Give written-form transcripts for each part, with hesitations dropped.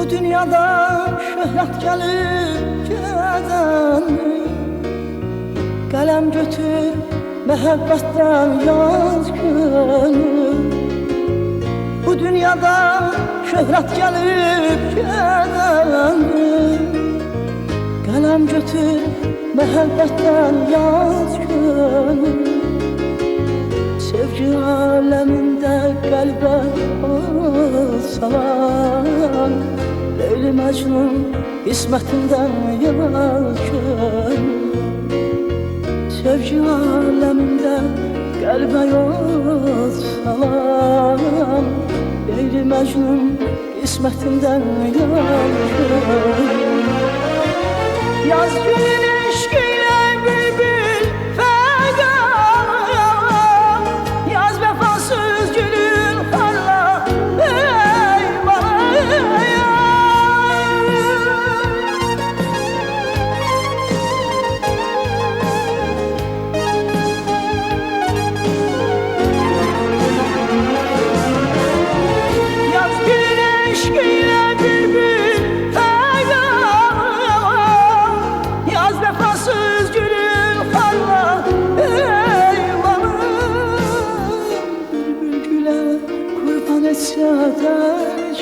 Bu dünyada şöhret gelip gelen, kalem götür məhəbbətdən yaz gönül. Bu dünyada şöhret gelip gelen, kalem götür məhəbbətdən yaz gönül. Sevgi aleminde kalbe salan, Leyli Mecnun ismetinden yaz gönül. Sevgi aleminde kalbe yol salan, Leyli Mecnun ismetinden yaz gönül. Yaz günün eşkiyle bülbül fegan, yaz vefasız gülün parla eyvallah. Yaz günün eşkiyle bülbül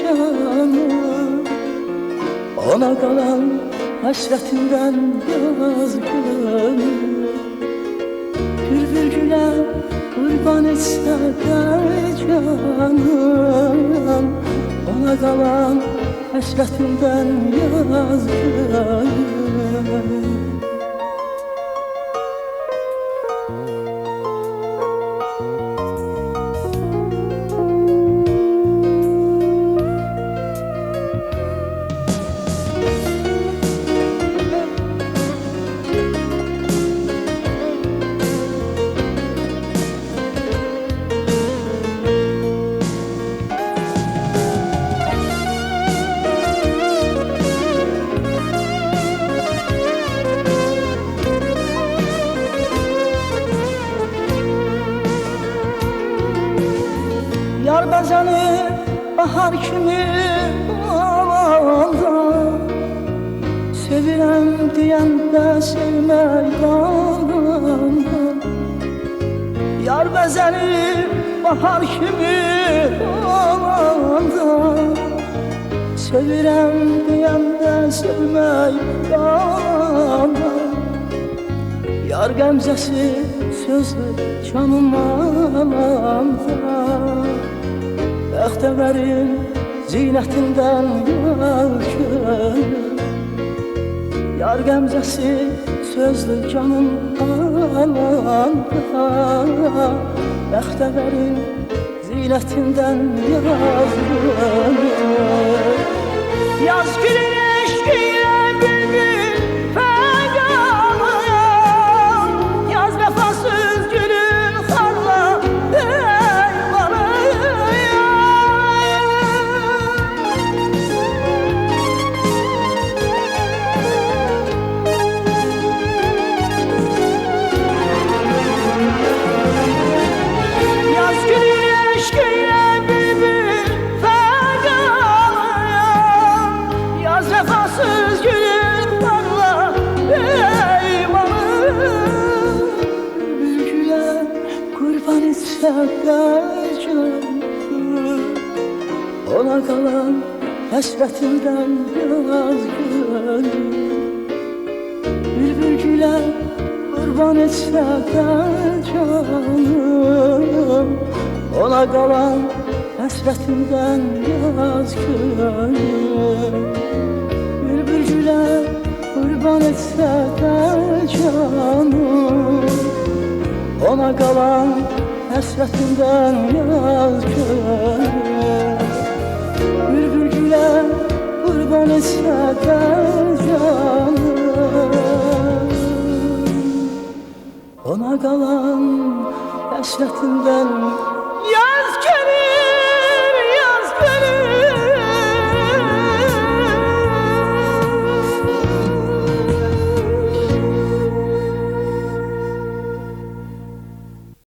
canım, ona kalan hasretinden yaz gönül. Bülbül güle kurban etse de canım, ona kalan hasretinden yaz gönül. Yar bezeni bahar kimi alanda, sevirem diyen de sevmək dalında. Yar bezeni bahar kimi alanda, sevirem diyen de sevmək dalında. Yar qəmzəsi sözlü canım alanda, Bəxtəvərin zinətindən yar gönül. Yar qəmzəsi sözlü canım alanda, Bəxtəvərin zinətindən yar gönül. Yaz günün eşkiyle bülbül feganıyam, yaz vefasız gülün farla ona kalan hasretinden yaz gönül. Bülbül güle kurban etse de canım, ona kalan hasretinden yaz gönül. Bülbül güle kurban etse de canım, ona kalan hasretinden yaz gönül. Bülbül güle kurban etse de canım, ona kalan hasretinden